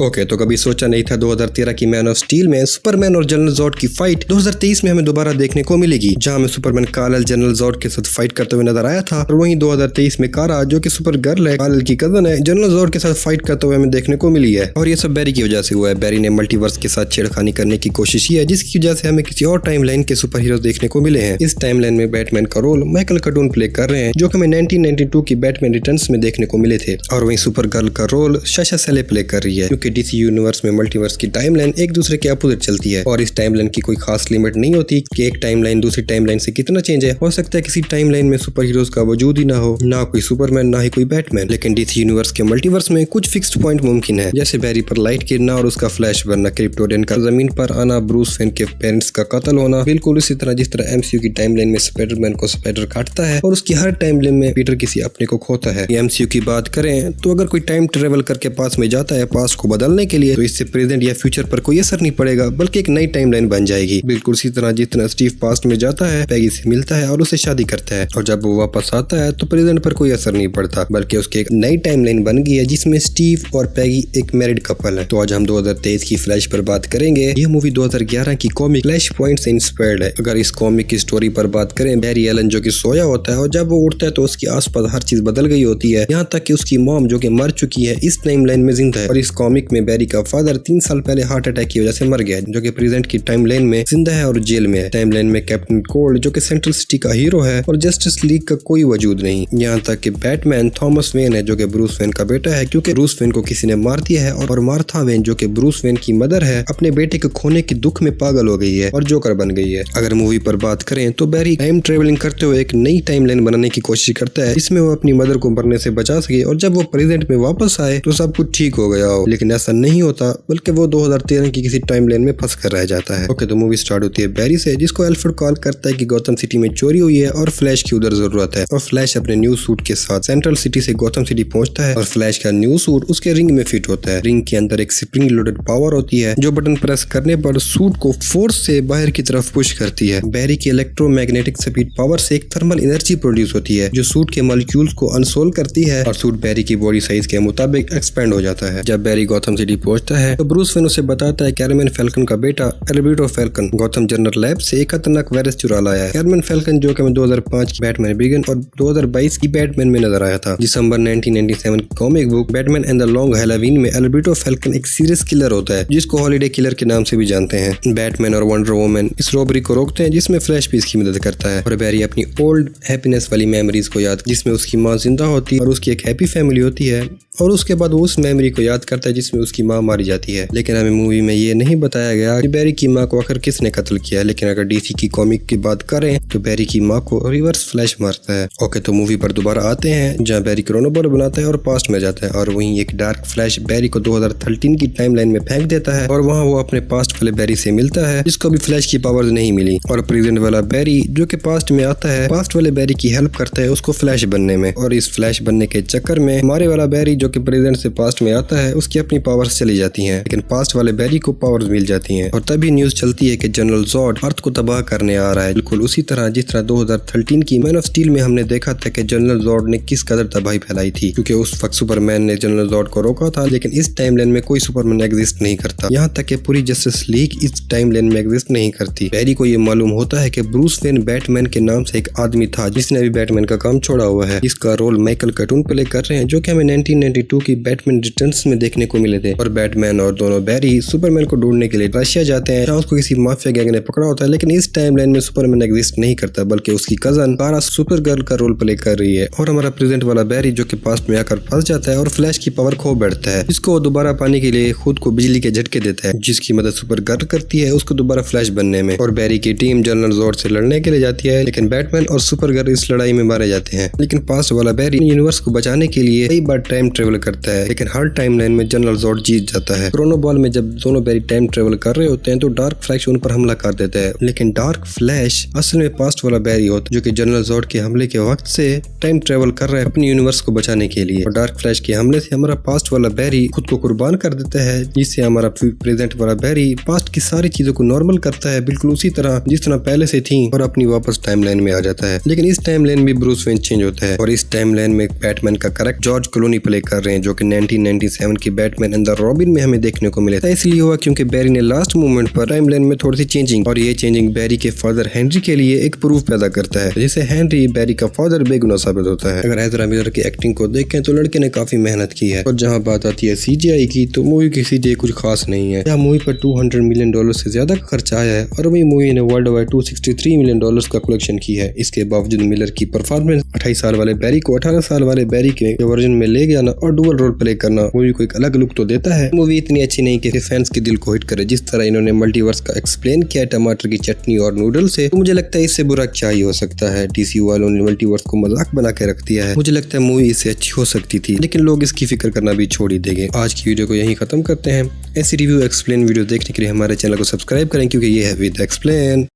Okay, तो कभी सोचा नहीं था 2013 की मैन ऑफ स्टील में सुपरमैन और जनरल जॉर्ड की फाइट 2023 में हमें दोबारा देखने को मिलेगी, जहां हमें सुपरमैन काल जनरल जॉर्ड के साथ फाइट करते हुए नजर आया था। और वहीं 2023 में कारा, जो कि सुपर गर्ल है, काल की कजन है, जनरल जॉर्ड के साथ फाइट करते हुए हमें देखने को मिली है। और ये सब बैरी की वजह से हुआ है। बैरी ने मल्टीवर्स के साथ छेड़खानी करने की कोशिश की है, जिसकी वजह से हमें किसी और टाइमलाइन के सुपर हीरो देखने को मिले हैं। इस टाइमलाइन में बैटमैन का रोल माइकल कटून प्ले कर रहे हैं, जो कि हमें 1992 की बैटमैन रिटर्न्स में देखने को मिले थे। और वहीं सुपर गर्ल का रोल साशा सेले प्ले कर रही है, क्योंकि डीसी यूनिवर्स में मल्टीवर्स की टाइमलाइन एक दूसरे के अपोजिट चलती है। और इस टाइमलाइन की कोई खास लिमिट नहीं होती कि एक टाइमलाइन दूसरी टाइमलाइन से कितना चेंज है। हो सकता है किसी टाइमलाइन में सुपर हीरोज का वजूद ही ना हो, ना कोई सुपरमैन, ना ही कोई बैटमैन। लेकिन डीसी यूनिवर्स के मल्टीवर्स में कुछ फिक्स्ड पॉइंट मुमकिन है, जैसे बैरी पर लाइट गिरना और उसका फ्लैश बनना, क्रिप्टोनियन का जमीन पर आना, ब्रूस वेन के पेरेंट्स का कत्ल होना, बिल्कुल उसी तरह जिस तरह एमसीयू की टाइमलाइन में स्पाइडरमैन को स्पाइडर काटता है और उसकी हर टाइमलाइन में पीटर किसी अपने को खोता है। एमसीयू की बात करें तो अगर कोई टाइम ट्रेवल करके पास में जाता है पास्ट को बदलने के लिए, तो इससे प्रेजेंट या फ्यूचर पर कोई असर नहीं पड़ेगा, बल्कि एक नई टाइमलाइन बन जाएगी। बिल्कुल उसी तरह जिस तरह स्टीव पास्ट में जाता है, पैगी से मिलता है और उसे शादी करता है, और जब वो वापस आता है तो प्रेजेंट पर कोई असर नहीं पड़ता, बल्कि उसकी एक नई टाइमलाइन बन गई है जिसमें स्टीव और पैगी एक मैरिड कपल है। तो आज हम 2023 की फ्लैश पर बात करेंगे। यह मूवी 2011 की कॉमिक फ्लैश पॉइंट से इंस्पायर्ड है। अगर इस कॉमिक की स्टोरी पर बात करें, बैरी एलन जो कि सोया होता है और जब वो उठता है तो उसके आसपास हर चीज बदल गई होती है, यहाँ तक कि उसकी मॉम जो कि मर चुकी है इस टाइमलाइन में जिंदा है। और इस कॉमिक में बैरी का फादर 3 साल पहले हार्ट अटैक की वजह से मर गया, जो कि प्रेजेंट की टाइमलाइन में जिंदा है और जेल में है। टाइमलाइन में कैप्टन कोल्ड जो कि सेंट्रल सिटी का हीरो है और जस्टिस लीग का कोई वजूद नहीं। यहाँ तक कि बैटमैन थॉमस वेन है, जो कि ब्रूस वेन का बेटा है, क्योंकि ब्रूस वेन को किसी ने मार दिया है। और मार्था वेन जो कि ब्रूस वेन की मदर है, अपने बेटे को खोने के दुख में पागल हो गई है और जोकर बन गई है। अगर मूवी पर बात करें तो बैरी टाइम ट्रेवलिंग करते हुए एक नई टाइमलाइन बनाने की कोशिश करता है, जिसमें वो अपनी मदर को मरने से बचा सके और जब वो प्रेजेंट में वापस आए तो सब कुछ ठीक हो गया हो। लेकिन ऐसा नहीं होता, बल्कि वो 2013 की किसी टाइमलाइन में फंस कर रह जाता है। ओके, तो मूवी स्टार्ट होती है बैरी से, जिसको एल्फ्रेड कॉल करता है कि गौतम सिटी में चोरी हुई है और फ्लैश की उधर जरूरत है। और फ्लैश अपने न्यू सूट के साथ सेंट्रल सिटी से गौतम सिटी पहुंचता है और फ्लैश का न्यू सूट उसके रिंग में फिट होता है। रिंग के अंदर एक स्प्रिंग लोडेड पावर होती है, जो बटन प्रेस करने पर सूट को फोर्स से बाहर की तरफ पुश करती है। बैरी की इलेक्ट्रोमैग्नेटिक स्पीड पावर से एक थर्मल एनर्जी प्रोड्यूस होती है, जो सूट के मॉलिक्यूल्स को अनसोल्व करती है और सूट बैरी की बॉडी साइज के मुताबिक एक्सपेंड हो जाता है। जब बैरी गौतम सिटी पहुंचता है तो ब्रूस वेन उसे बताता है कैरमैन फैल्कन का बेटा Alberto falcon Gautam general lab से एक खतरनाक वायरस चुरा लाया है। कैरमैन फैल्कन जो कि 2005 की बैटमैन बिगिन और 2022 की बैटमैन में नजर आया था। दिसंबर 1997 की comic book Batman and the long Halloween में एल्बर्टो फैल्कन एक सीरियस किलर होता है, जिसको हॉलिडे किलर के नाम से भी जानते हैं। बैटमैन और वंडर वुमन इस रॉबरी को रोकते हैं, जिसमें फ्लैश भी इसकी मदद करता है। और बैरी अपनी ओल्ड हैप्पीनेस वाली मेमोरीज को याद, जिसमें उसकी माँ जिंदा होती है और उसकी एक हैप्पी फैमिली होती है, और उसके बाद वो उस मेमोरी को याद करता है जिसमें उसकी माँ मारी जाती है। लेकिन हमें मूवी में ये नहीं बताया गया कि बैरी की माँ को आखिर किसने कत्ल किया। लेकिन अगर डीसी की कॉमिक की बात करें तो बैरी की माँ को रिवर्स फ्लैश मारता है। ओके, तो मूवी पर दोबारा आते हैं, जहाँ बैरी क्रोनोबॉल बनाता है और पास्ट में जाता है, और वहीं एक डार्क फ्लैश बैरी को 2013 की टाइमलाइन में फेंक देता है और वहाँ वो अपने पास्ट वाले बैरी से मिलता है, जिसको भी फ्लैश की पावर्स नहीं मिली। और प्रेजेंट वाला बैरी जो कि पास्ट में आता है, पास्ट वाले बैरी की हेल्प करता है उसको फ्लैश बनने में। और इस फ्लैश बनने के चक्कर में हमारे वाला बैरी जो कि प्रेजेंट से पास्ट में आता है, उसकी अपनी पावर्स चली जाती हैं, लेकिन पास्ट वाले बैरी को पावर्स मिल जाती हैं। और तभी न्यूज चलती है कि जनरल जॉर्ड अर्थ को तबाह करने आ रहा है, बिल्कुल उसी तरह जिस तरह 2013 की मैन ऑफ स्टील में हमने देखा था कि जनरल जॉर्ड ने किस कदर तबाही फैलाई थी, क्योंकि उस वक्त सुपरमैन ने जनरल जॉर्ड को रोका था। लेकिन इस टाइमलाइन में कोई सुपरमैन एग्जिस्ट नहीं करता, यहाँ तक कि पूरी जस्टिस लीग इस टाइमलाइन में एग्जिस्ट नहीं करती। बैरी को ये मालूम होता है कि ब्रूस वेन बैटमैन के नाम से एक आदमी था, जिसने अभी बैटमैन का काम छोड़ा हुआ है, जिसका रोल माइकल कटून प्ले कर रहे हैं, जो कि हमें 1992 की बैटमैन रिटर्न्स में देखने को मिले थे। और बैटमैन और दोनों बैरी सुपरमैन को ढूंढने के लिए रशिया जाते हैं, जहाँ उसको किसी माफिया गैंग ने पकड़ा होता है। लेकिन इस टाइमलाइन में सुपरमैन एग्जिस्ट नहीं करता, बल्कि उसकी कजन कारा सुपर गर्ल का रोल प्ले कर रही है। और हमारा प्रेजेंट वाला बैरी जो कि पास्ट में आकर फंस जाता है और फ्लैश की पावर खो बैठता है, जिसको दोबारा पाने के लिए खुद को बिजली के झटके देता है, जिसकी मदद सुपर गर्ल करती है उसको दोबारा फ्लैश बनने में। और बैरी की टीम जनरल जॉर्ड से लड़ने के लिए जाती है, लेकिन बैटमैन और सुपर गर्ल इस लड़ाई में मारे जाते हैं। लेकिन पास्ट वाला बैरी यूनिवर्स को बचाने के लिए कई बार टाइम ट्रेवल करता है, लेकिन हर टाइमलाइन में जनरल जॉर्ड जीत जाता है। क्रोनोबॉल में जब दोनों बैरी टाइम ट्रेवल कर रहे होते हैं तो डार्क फ्लैश उन पर हमला कर देता है, लेकिन डार्क फ्लैश असल में पास्ट वाला बैरी होता है, जो कि जनरल जॉर्ड के हमले के वक्त से टाइम ट्रेवल कर रहा है अपनी यूनिवर्स को बचाने के लिए। और डार्क फ्लैश के हमले से हमारा पास्ट वाला बैरी खुद को कुर्बान कर देता है, जिससे हमारा प्रेजेंट वाला बैरी पास्ट की सारी चीजों को नॉर्मल करता है, बिल्कुल उसी तरह जिस तरह पहले से थी, और अपनी वापस टाइमलाइन में आ जाता है। लेकिन इस टाइमलाइन में ब्रूस वेन चेंज होता है, और इस टाइमलाइन में बैटमैन का करेक्ट जॉर्ज क्लूनी प्ले कर रहे हैं, जो कि 1997 की Batman Batman and the robin में हमें देखने को मिले था। इसलिए हुआ क्योंकि बैरी ने लास्ट मोमेंट पर टाइमलाइन में थोड़ी सी चेंजिंग, और ये चेंजिंग बैरी के फादर हेनरी के लिए एक प्रूफ पैदा करता है, जिससे हेनरी बैरी का फादर बेगुनाह साबित होता है। अगर एज़रा मिलर की एक्टिंग को देखें तो लड़के ने काफी मेहनत की है। और जहाँ बात आती है CGI की, तो मूवी की CGI कुछ खास नहीं है। यहाँ मूवी पर $200 मिलियन से ज्यादा का खर्च आया है और वही मूवी ने वर्ल्ड वाइड $263 मिलियन का कलेक्शन की है। इसके बावजूद मिलर की परफॉर्मेंस 28 साल वाले बैरी को 18 साल वाले बैरी के वर्जन में ले जाना और डुअल रोल प्ले करना मूवी को एक अलग लुक तो देता है। मूवी इतनी अच्छी नहीं कि फैंस के दिल को हिट करे। जिस तरह इन्होंने मल्टीवर्स का एक्सप्लेन किया टमाटर की चटनी और नूडल से, तो मुझे लगता है इससे बुरा क्या ही हो सकता है। DC वालों ने मल्टीवर्स को मजाक बना के रख दिया है। मुझे लगता है मूवी इससे अच्छी हो सकती थी, लेकिन लोग इसकी फिक्र करना भी छोड़ ही देंगे। आज की वीडियो को यहीं खत्म करते हैं। ऐसी रिव्यू एक्सप्लेन वीडियो देखने के लिए हमारे चैनल को सब्सक्राइब करें, क्योंकि ये है विद एक्सप्लेन।